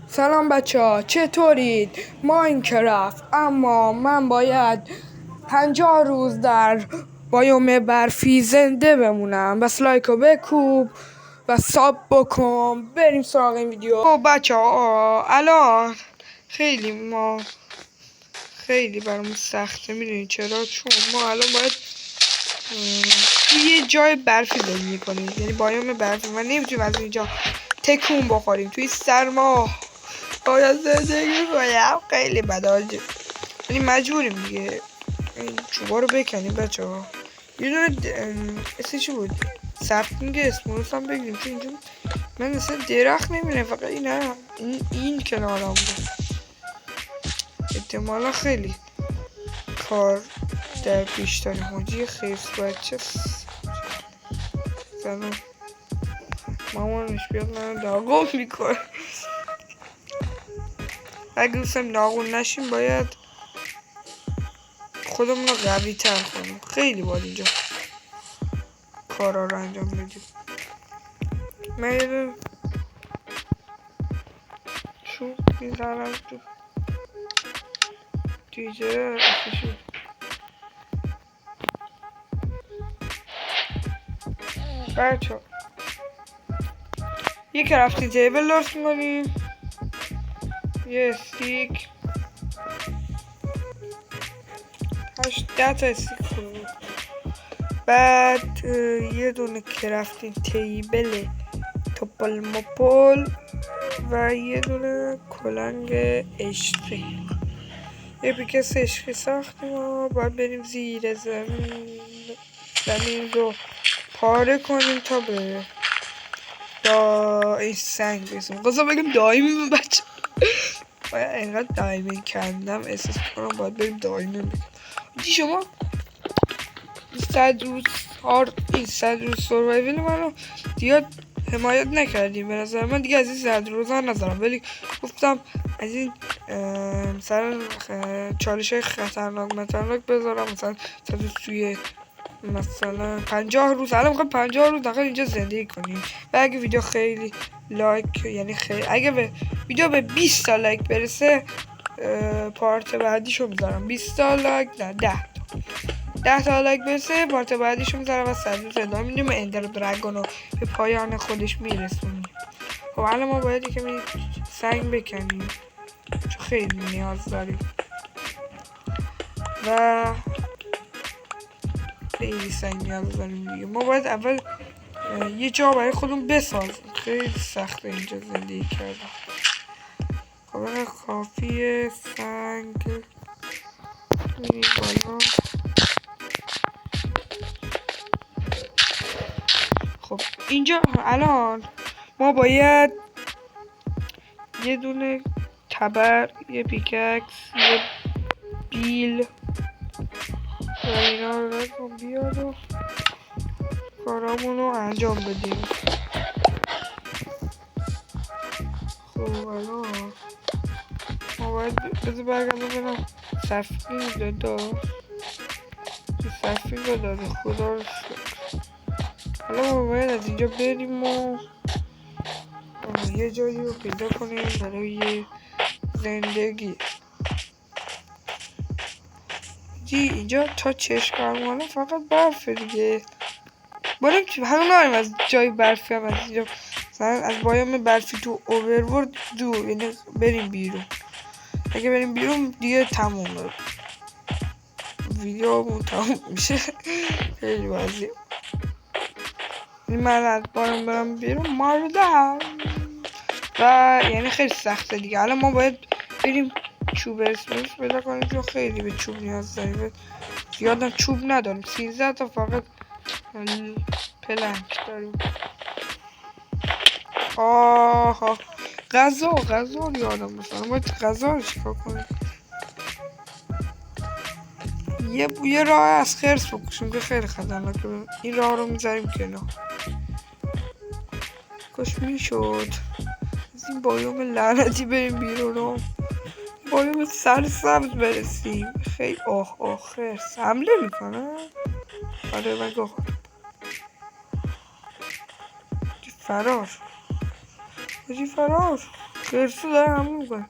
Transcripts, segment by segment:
سلام بچه ها، چطورید؟ ماینکرافت. اما من باید 50 روز در بایوم برفی زنده بمونم. بس لایکو بکوب و ساب بکن. بریم سراغ این ویدیو. خب بچه ها، الان خیلی برامون سخته. میدونید چرا؟ چون ما الان باید توی یه جای برفی زندگی کنیم، یعنی بایوم برفی. من نمیتونیم از اینجا تکون بخوریم. توی سرما باید زندگی کنیم. خیلی بده، یعنی مجبوریم دیگه این چوبا رو بکنیم بچه ها. یه دونه اسمش بود سفنگ اسمونوس هم بگیریم، چون اینجا من مثلا درخت نمیره، فقط این کنارم بود. احتمالا خیلی کار در پیش داریم. حاجی خیس بچه زنم مامانش بیاد من داغون میکنه. اگه دوستم داغون نشیم باید خودمون رو قوی تر کنیم. خیلی باید اینجا کارا رو انجام بدیم. من یه چوب میزنم تو دیجه بچه یه کرافتی تیبل درست میکنیم، یه استیک 10 تا استیک کنیم. بعد یه دونه کرافتی تیبل توپل مپل و یه دونه کلنگ عشقی. یه پیکس عشقی ساختیم و باید بریم زیر زمین رو پاره کنیم تا به این سنگ برسیم. قصد بگم دایمی بچه باید اینقدر دایمی کندم احساس کنم باید بریم دایمی بگم. شما 100 روز سروایویل من رو دیگه حمایت نکردیم. به نظر من دیگه از این 100 روزا نظرم، ولی گفتم از این مثلا چالش های خطرناک بذارم. مثلا توی مثلا 50 روز الان میخوایم 50 روز داخل اینجا زندگی کنیم. و اگه ویدیو خیلی لایک، یعنی اگه ویدیو به 20 تا لایک برسه پارت بعدیشو میذارم. 20 تا لایک نه 10 تا لایک برسه پارت بعدیشو میذارم و 100 روز ادامه میدیم و اندر درگون رو به پایان خودش میرسونیم. خب الان ما باید یکمی سنگ بکنیم چون خیلی نیاز داریم و خیلی سنگ نیاز داریم دیگه. ما باید اول یه جا برای خودمون بسازیم. خیلی سخته اینجا زندگی کردن. خب کافیه سنگ میریم بالا. خب اینجا الان ما باید یه دونه تبر، یه پیککس، یه بیل و اینا رو رسون بیاد و کارامون رو انجام بدیم. خب الان ما باید بذار برگردم ببینم سفینگ داده سفینگ رو داده خدا رو شکر. حالا ما باید از اینجا بریم و یه جایی رو پیدا کنیم برای زندگی. اینجا تا چشم فقط برفه دیگه. بریم که همون ناریم از جای برفی هم از اینجا مثلا از بایوم برفی تو اوورورد دور، یعنی بریم بیرون. اگه بریم بیرون دیگه تمومه ویدیومون تموم میشه. خیلی وضعیه من از بایوم برم بیرون ماردم و یعنی خیلی سخته دیگه. الان ما باید بریم چوب اسمش پیدا کنیم چون خیلی به چوب نیاز داریم. یادم چوب نداریم. 13 تا فقط پلنک داریم. آها غذا رو یادم مثلا باید غذا رو چیکار کنیم. یه راه از خرس بکشیم که خیلی خطرناکه. این راه رو میذاریم کنار. کاش میشد از این بایوم لعنتی بریم بیرون و بایوم سرسبز برسیم. خیلی خرس حمله میکنه. آره من گفتم فرار. خرسو داره همون میکنه.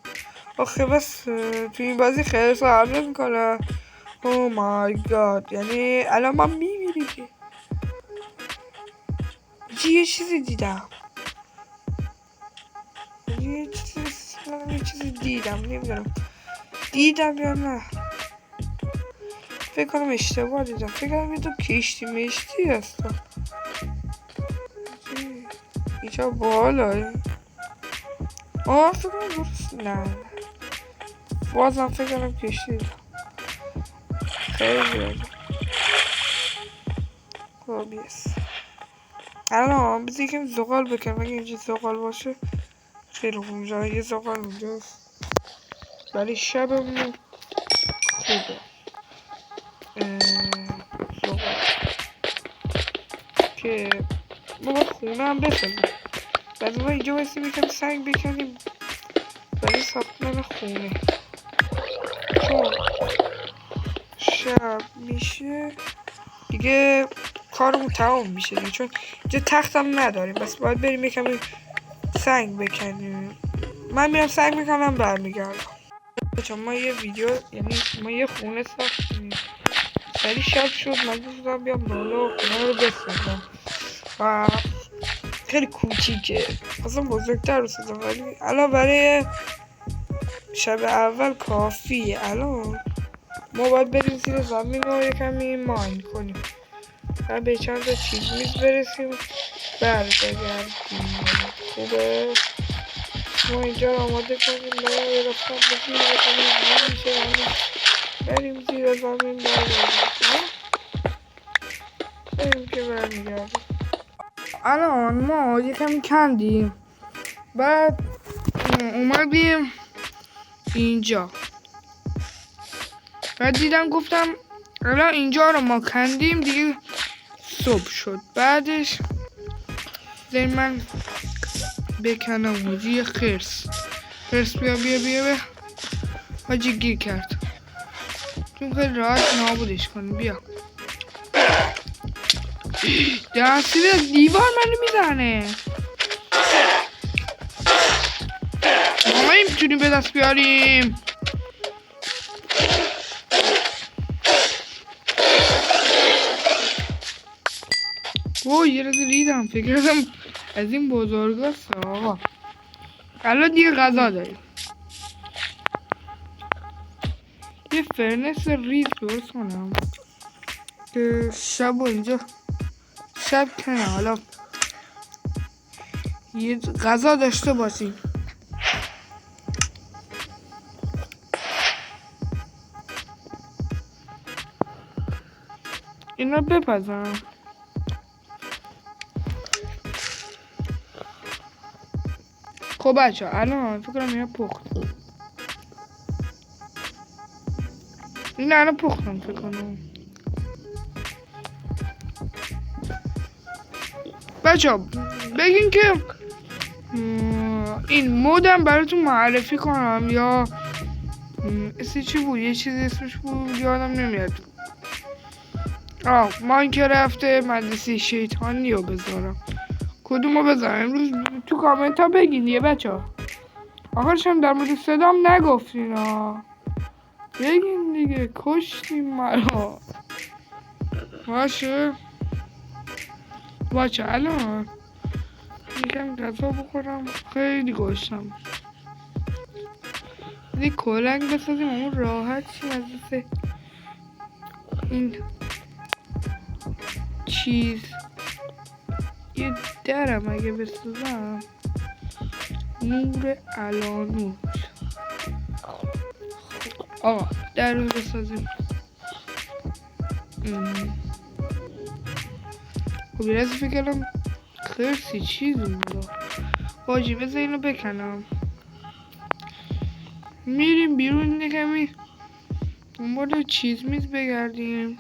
آخه بس تو این بازی خرسو حمله میکنه. او مای گاد، یعنی الان ما میبینیم که یه چیزی دیدم، یه چیزی دیدم، نمیدونم دیدم یا نه. فکر کنم اشتباه دیدم، فکر کنم یه تو کشتی مشتی هستم اینجا بالا. فکر کنم درست نه، بازم فکر کنم کشتی دیدم. خیلی زیاده. خب یس الان بذار یکم زغال بکنم، اگه اینجا زغال باشه خیلی خوب. اینجا یه زغال اونجاست برای شبمون خوبه. زغال که ما باید خونه هم بسازیم، بعد ما اینجا بایستی بکنیم سنگ بکنیم برای ساختمان خونه، چون شب میشه دیگه کارمون تمام میشه دیگه، چون اینجا تخت هم نداریم، بس باید بریم یکم سنگ بکنیم. من میرم سنگ میکنم برمیگردم. چون ما یه ویدیو، یعنی ما یه خونه ساختیم، سری شب شد مجبور شدم بیام بالا خونه رو بسازم و خیلی کوچیکه، اصلا بزرگتر رو سازم، ولی الان برای شب اول کافیه. الان ما باید بریم زیر زمین رو یکمی ماین کنیم و به چند تا چیز میز برسیم برگردیم. خوبه ما اینجا رو آماده کنیم برای رفتن به زیر زمین میشه، بریم زیر زمین برگردیم، بریم که برمیگردیم. الان ما یکمی کندیم، بعد اومدیم اینجا، بعد دیدم گفتم الان اینجا رو ما کندیم دیگه صبح شد. بعدش زیر من بکنم حاجی یه خرس بیا حاجی گیر کرد، چون خیلی راحت نابودش کنیم. بیا دستی به دیوار منو میزنه، ما نمیتونیم به دست بیاریم. یه رزه ریدم، فکر کردم از این بزرگ است. آقا الان دیگه غذا داریم، یه فرنس ریز درست کنم که شب و اینجا شب کنه، حالا یه غذا داشته باشیم. اینا بپزم. خب بچه ها الان فکر کنم اینا پخت، این الان پختم فکر کنم. بچه ها بگین که این مودم براتون معرفی کنم یا اسمش چی بود، یه چیز اسمش بود یادم نمیاد. ماینکرافت مدرسه شیطانی رو بذارم، کدومو بذارم امروز تو کامنت ها بگین دیگه بچه ها. آخرش هم در مورد صدام نگفتین بگین دیگه، کشتیم مرا. باشه الان یکم غذا بخورم، خیلی گشتم. یه کلنگ بسازیم اون راحت شیم از این چیز. یه درم اگه بسازم نور علانوت. آقا در رو بسازیم. خب یه رازی فکر کنم خرسی چیز اونجا باجی، بذار اینو بکنم. میریم بیرون نکمی دنبال چیز میز بگردیم.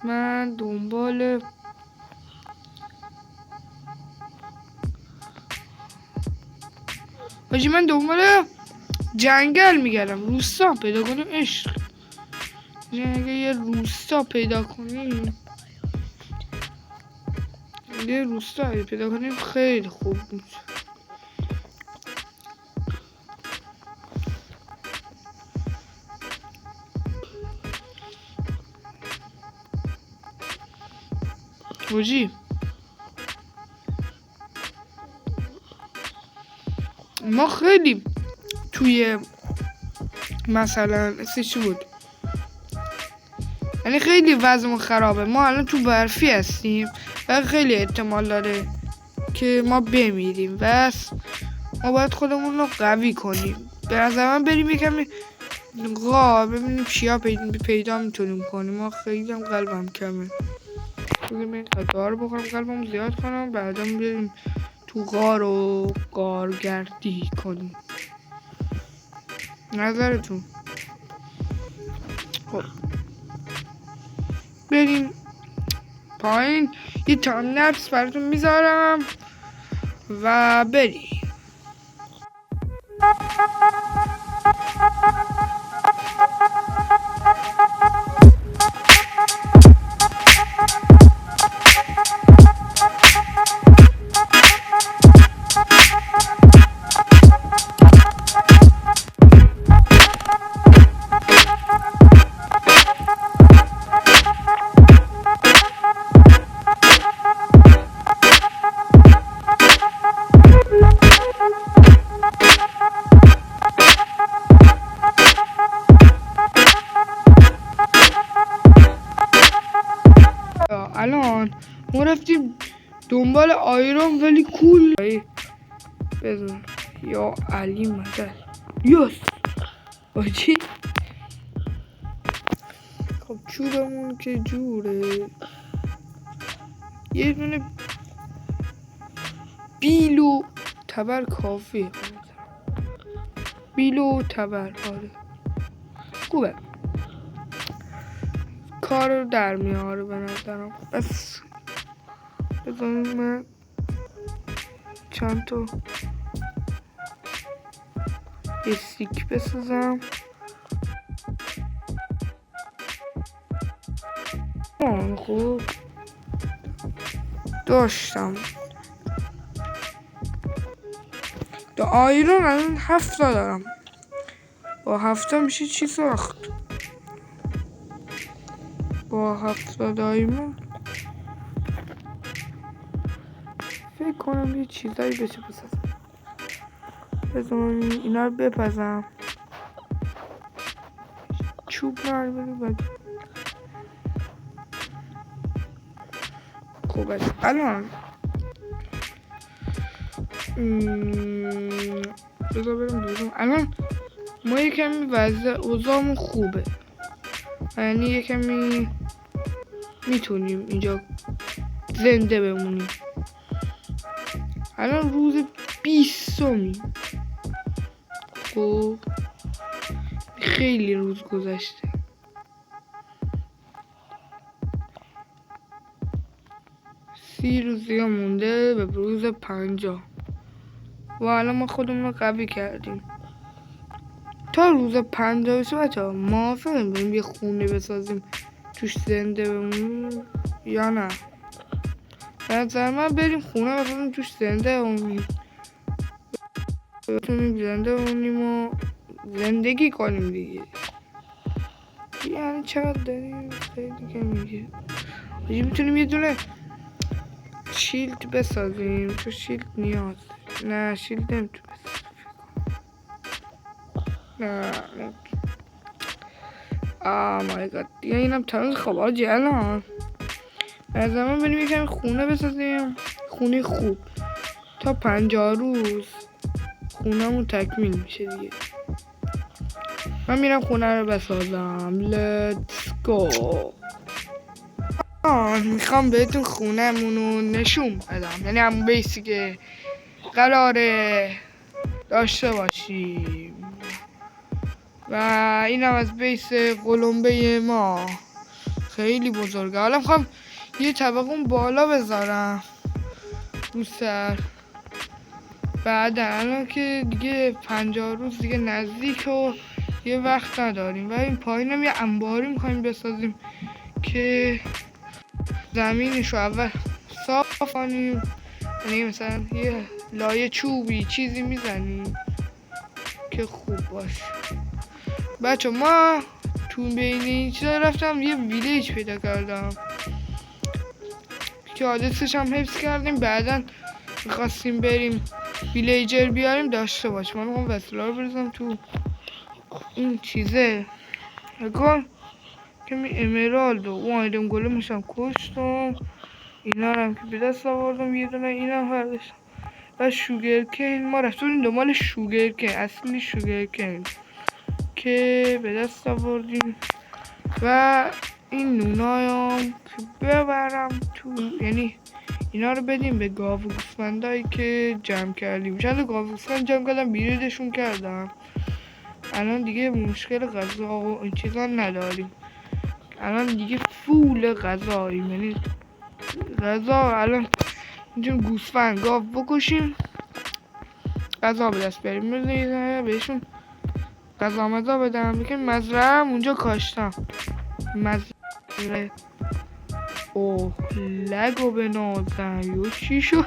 من دنبال جنگل میگردم، روستا پیدا کنیم. عشق اگه یه روستا پیدا کنیم یه روستایی پیدا کنیم خیلی خوب بود. موجی ما خیلی توی مثلا چی بود، یعنی خیلی وضعمون خرابه. ما الان تو برفی هستیم و خیلی احتمال داره که ما بمیریم. بس ما باید خودمون رو قوی کنیم. به نظر من بریم یکم غار ببینیم چیا پیدا میتونیم کنیم. ما خیلی هم قلبم کمه. بگیم این قطعه رو بخورم قلبم زیاد کنم، بعدا بریم تو غار و غارگردی کنیم. نظرتون؟ خب بریم پایین. یه تایم لپس براتون میذارم و بریم. الان ما رفتیم دنبال آیرون ولی کول بزن یا علی مدد یس آجی. خب چوبمون که جوره، یه دونه بیلو تبر کافیه. بیلو تبر آره خوبه، کار رو در میاره به نظرم. بس بزنیم من چند تا استیک بسازم. خوب داشتم دا آیرون الان 7 دارم، با 7 میشه چی ساخت؟ با 7 دایموند فکر کنم یه چیزایی بشه بسازم. بذارم اینا رو بپزم. چوب نرمونی باید. خوب است. الان بذار برم بیرون. الان ما یه کمی وضع اوضاعمون خوبه، یعنی یه کمی میتونیم اینجا زنده بمونیم. الان روز 20م. خب خیلی روز گذشته. سی روز دیگه مونده به روز 50 و الان ما خودمون رو قوی کردیم. تا روز 50 بشه بچه‌ها موافقیم بریم یه خونه بسازیم توش زنده بمونیم یا نه؟ به نظر من بریم خونه بسازیم توش زنده بمونیم، بتونیم زنده بمونیم و زندگی کنیم دیگه. یعنی چقدر داریم خیلی دیگه میگه میتونیم یه دونه شیلد بسازیم. تو شیلد نیاز نه، شیلد نمیتونیم نه مای گاد دیگه اینم تمام. خب آجی الان از زمان بریم یکم خونه بسازیم، خونه خوب. تا 50 روز خونه‌مون تکمیل میشه دیگه. من میرم خونه رو بسازم. Let's go. میخوام بهتون خونه‌مون رو نشون بدم، یعنی همون بیسی که قراره داشته باشیم. و اینم از بیس قلمبه ما خیلی بزرگه. حالا میخوام یه طبقه بالا بذارم رو سر. بعد الان که دیگه 50 روز دیگه نزدیک و یه وقت نداریم و این پایینم یه انباری میخوایم بسازیم که زمینش رو اول صاف کنیم، یعنی مثلا یه لایه چوبی چیزی میزنیم که خوب باشه. بچه ما تو بین این چیزا رفتم یه ویلیج پیدا کردم که آدرسش هم حفظ کردیم، بعدا میخواستیم بریم ویلیجر بیاریم داشته باش. من میخوام وسیله رو بریزم تو این چیزه اگر کمی امرالد و اون آیدم گلمش هم کشتم، اینا رو هم که به دست آوردم، یه دونه این هم برداشتم و شوگرکین. ما رفتیم دنبال شوگرکین، اصلی شوگرکین که به دست آوردیم و این نونایام که ببرم تو، یعنی اینا رو بدیم به گاو و گوسفندایی که جمع کردیم. چند گاو و گوسفند جمع کردم، بیریدشون کردم. الان دیگه مشکل غذا و این چیزا نداریم، الان دیگه فول غذاییم، یعنی غذا الان میتونیم گوسفند گاو بکشیم غذا به دست بریم، بهشون غذا مزا بدم. میگه مزرعه اونجا کاشتم، مزرعه اوه لگو به نازم یو چی شد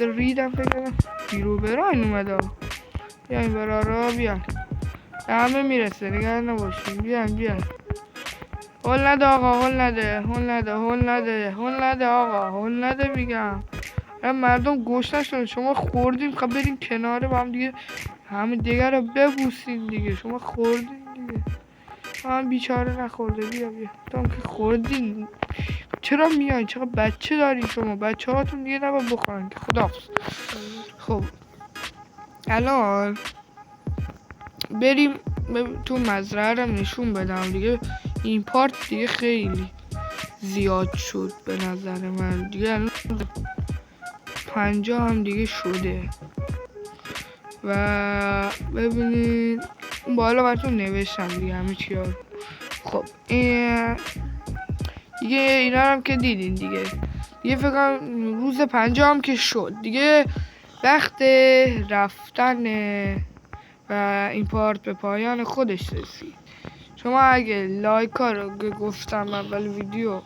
ریدم فکرم بیرو براین اومده. بیاین برارا بیان، همه میرسه نگه نباشیم. بیاین هول نده آقا، هول نده آقا، هول نده میگم. مردم گوش نشدن، شما خوردیم خب بریم کناره با هم دیگه همه دیگه رو ببوسیم دیگه. شما خوردین دیگه، هم بیچاره نخورده. بیا تو هم که خوردین، چرا میان؟ چرا بچه دارین شما؟ بچه هاتون دیگه نباید بخورن که. خداحافظ. خب الان بریم تو مزرعه رو نشون بدم دیگه. این پارت دیگه خیلی زیاد شد به نظر من دیگه، الان 50 هم دیگه شده و ببینید اون بالا براتون نوشتم دیگه همه چی ها. خب دیگه اینا هم که دیدین دیگه فکر کنم روز 50 هم که شد دیگه، وقت رفتن و این پارت به پایان خودش رسید. شما اگه لایک ها رو گفتم اول ویدیو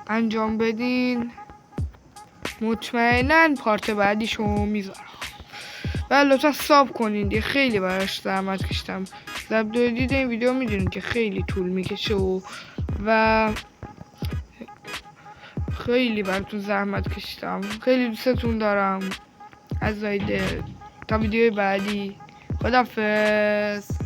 انجام بدین مطمئناً پارت بعدی شما میذارم و لطفا ساب کنین دیگه. خیلی براش زحمت کشیدم، ضبط دید این ویدیو میدونین که خیلی طول میکشه و خیلی براتون زحمت کشیدم. خیلی دوستتون دارم از تا ویدیو بعدی. خداحافظ.